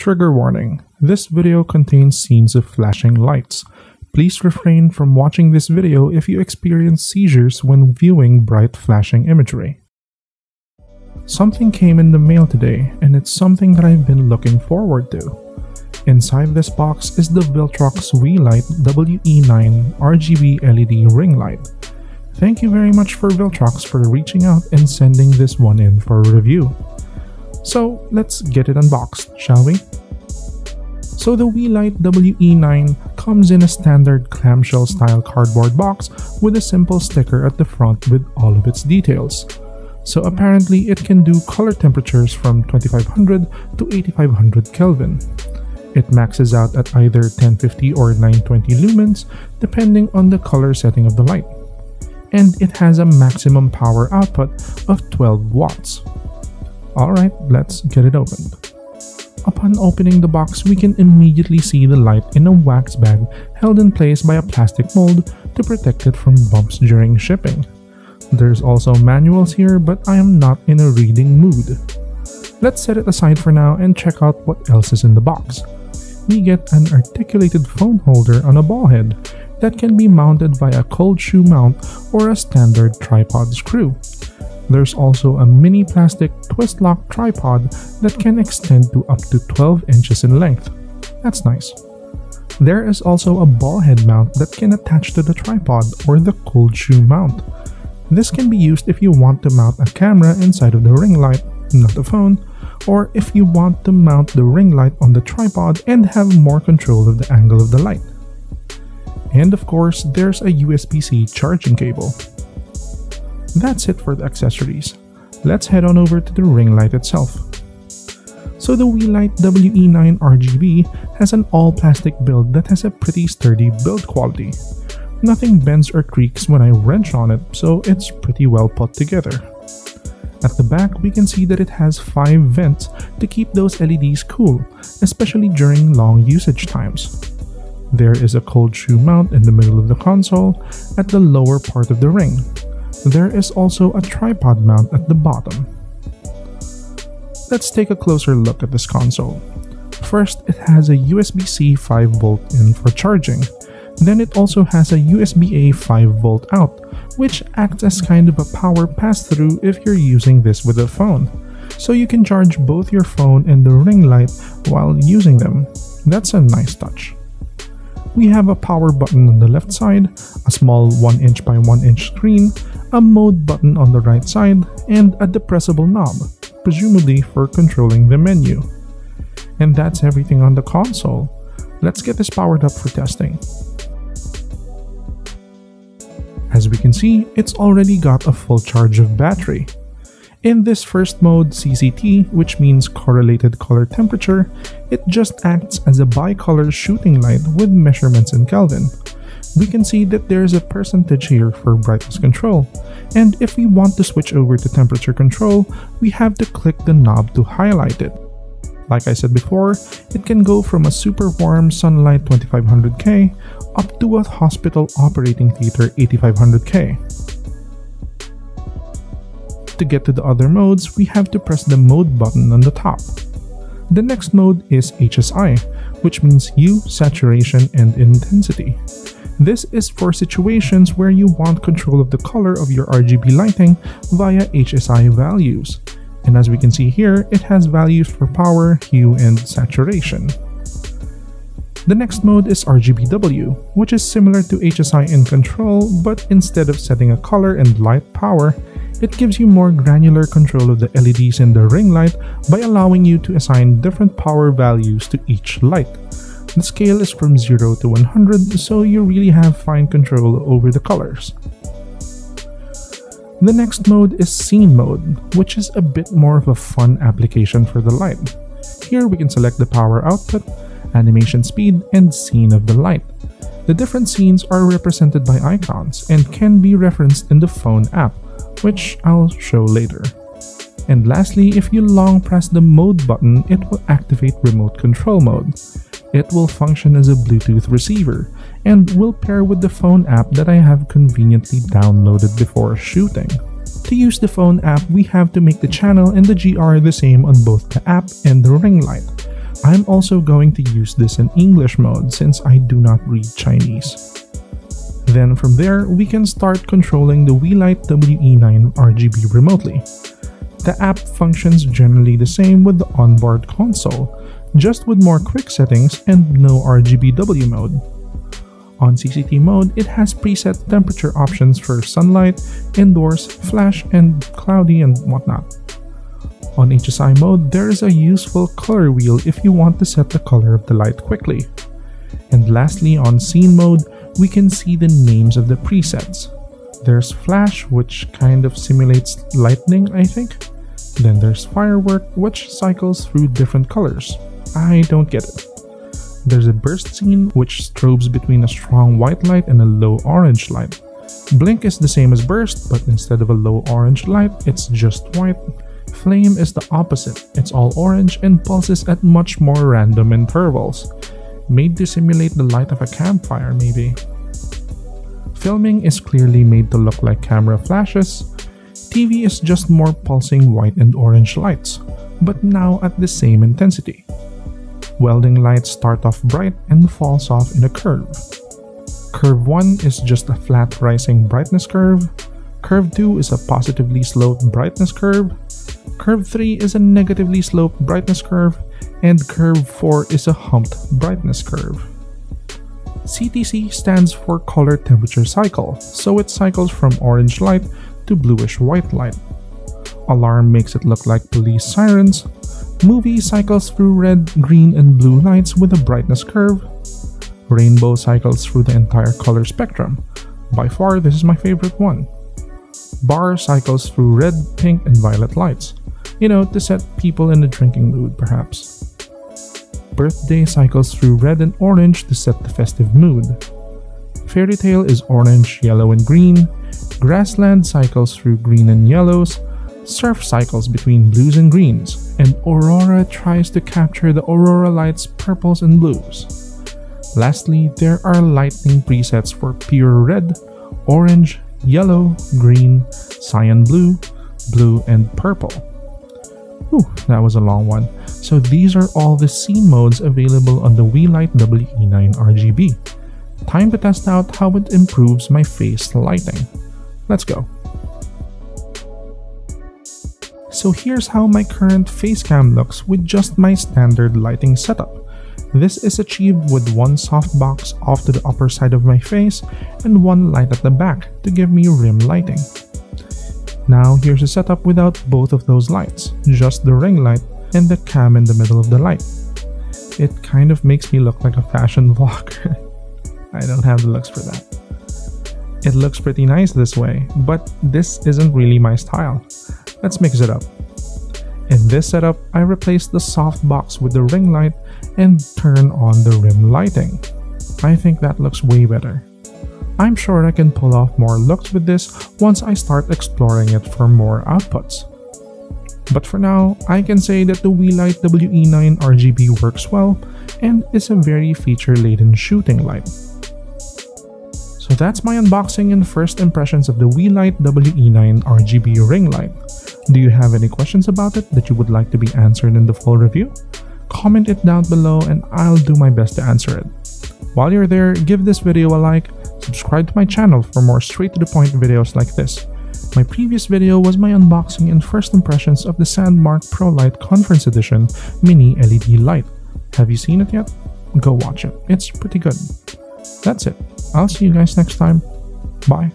Trigger warning. This video contains scenes of flashing lights. Please refrain from watching this video if you experience seizures when viewing bright flashing imagery. Something came in the mail today, and it's something that I've been looking forward to. Inside this box is the Viltrox Weeylite WE-9 RGB LED ring light. Thank you very much for Viltrox for reaching out and sending this one in for review. So let's get it unboxed, shall we? So the Weeylite WE-9 comes in a standard clamshell style cardboard box with a simple sticker at the front with all of its details. So apparently it can do color temperatures from 2500 to 8500 Kelvin. It maxes out at either 1050 or 920 lumens depending on the color setting of the light. And it has a maximum power output of 12 watts. Alright, let's get it opened. Upon opening the box, we can immediately see the light in a wax bag held in place by a plastic mold to protect it from bumps during shipping. There's also manuals here, but I am not in a reading mood. Let's set it aside for now and check out what else is in the box. We get an articulated phone holder on a ball head that can be mounted via a cold shoe mount or a standard tripod screw. There's also a mini plastic twist lock tripod that can extend to up to 12 inches in length. That's nice. There is also a ball head mount that can attach to the tripod or the cold shoe mount. This can be used if you want to mount a camera inside of the ring light, not a phone, or if you want to mount the ring light on the tripod and have more control of the angle of the light. And of course, there's a USB-C charging cable. That's it for the accessories. Let's head on over to the ring light itself. So the Weeylite WE-9 RGB has an all-plastic build that has a pretty sturdy build quality. Nothing bends or creaks when I wrench on it, so it's pretty well put together. At the back, we can see that it has 5 vents to keep those LEDs cool, especially during long usage times. There is a cold shoe mount in the middle of the console at the lower part of the ring. There is also a tripod mount at the bottom. Let's take a closer look at this console. First, it has a USB-C 5V in for charging. Then it also has a USB-A 5V out, which acts as kind of a power pass-through if you're using this with a phone. So you can charge both your phone and the ring light while using them. That's a nice touch. We have a power button on the left side, a small 1" by 1" screen, a mode button on the right side, and a depressible knob, presumably for controlling the menu. And that's everything on the console. Let's get this powered up for testing. As we can see, it's already got a full charge of battery. In this first mode, CCT, which means correlated color temperature, it just acts as a bicolor shooting light with measurements in Kelvin. We can see that there's a percentage here for brightness control, and if we want to switch over to temperature control, we have to click the knob to highlight it. Like I said before, it can go from a super warm sunlight 2500K up to a hospital operating theater 8500K. To get to the other modes, we have to press the mode button on the top. The next mode is HSI, which means hue, saturation, and intensity. This is for situations where you want control of the color of your RGB lighting via HSI values. And as we can see here, it has values for power, hue, and saturation. The next mode is RGBW, which is similar to HSI in control, but instead of setting a color and light power, it gives you more granular control of the LEDs in the ring light by allowing you to assign different power values to each light. The scale is from 0 to 100, so you really have fine control over the colors. The next mode is Scene Mode, which is a bit more of a fun application for the light. Here we can select the power output, animation speed, and scene of the light. The different scenes are represented by icons and can be referenced in the phone app, which I'll show later. And lastly, if you long press the mode button, it will activate remote control mode. It will function as a Bluetooth receiver and will pair with the phone app that I have conveniently downloaded before shooting. To use the phone app, we have to make the channel and the GR the same on both the app and the ring light. I'm also going to use this in English mode since I do not read Chinese. Then from there, we can start controlling the Weeylite WE-9 RGB remotely. The app functions generally the same with the onboard console, just with more quick settings and no RGBW mode. On CCT mode, it has preset temperature options for sunlight, indoors, flash, and cloudy and whatnot. On HSI mode, there is a useful color wheel if you want to set the color of the light quickly. And lastly, on scene mode, we can see the names of the presets. There's flash, which kind of simulates lightning, I think. Then there's firework, which cycles through different colors. I don't get it. There's a burst scene, which strobes between a strong white light and a low orange light. Blink is the same as burst, but instead of a low orange light, it's just white. Flame is the opposite. It's all orange and pulses at much more random intervals. Made to simulate the light of a campfire, maybe. Filming is clearly made to look like camera flashes. TV is just more pulsing white and orange lights, but now at the same intensity. Welding lights start off bright and falls off in a curve. Curve 1 is just a flat rising brightness curve. Curve 2 is a positively sloped brightness curve. Curve 3 is a negatively sloped brightness curve. And curve 4 is a humped brightness curve. CTC stands for color temperature cycle, so it cycles from orange light to bluish white light. Alarm makes it look like police sirens. Movie cycles through red, green, and blue lights with a brightness curve. Rainbow cycles through the entire color spectrum. By far, this is my favorite one. Bar cycles through red, pink, and violet lights. You know, to set people in a drinking mood, perhaps. Birthday cycles through red and orange to set the festive mood. Fairy Tale is orange, yellow, and green. Grassland cycles through green and yellows. Surf cycles between blues and greens. And Aurora tries to capture the aurora lights' purples and blues. Lastly, there are lightning presets for pure red, orange, yellow, green, cyan blue, blue, and purple. Whew, that was a long one. So these are all the scene modes available on the Weeylite WE-9 RGB. Time to test out how it improves my face lighting. Let's go. So here's how my current face cam looks with just my standard lighting setup. This is achieved with one softbox off to the upper side of my face and one light at the back to give me rim lighting. Now here's a setup without both of those lights, just the ring light and the cam in the middle of the light. It kind of makes me look like a fashion vlogger. I don't have the looks for that. It looks pretty nice this way, but this isn't really my style. Let's mix it up. In this setup, I replace the softbox with the ring light and turn on the rim lighting. I think that looks way better. I'm sure I can pull off more looks with this once I start exploring it for more outputs. But for now, I can say that the Weeylite WE-9 RGB works well and is a very feature-laden shooting light. So that's my unboxing and first impressions of the Weeylite WE-9 RGB ring light. Do you have any questions about it that you would like to be answered in the full review? Comment it down below and I'll do my best to answer it. While you're there, give this video a like, subscribe to my channel for more straight-to-the-point videos like this. My previous video was my unboxing and first impressions of the Sandmark Pro Light Conference Edition Mini LED light. Have you seen it yet? Go watch it. It's pretty good. That's it. I'll see you guys next time. Bye.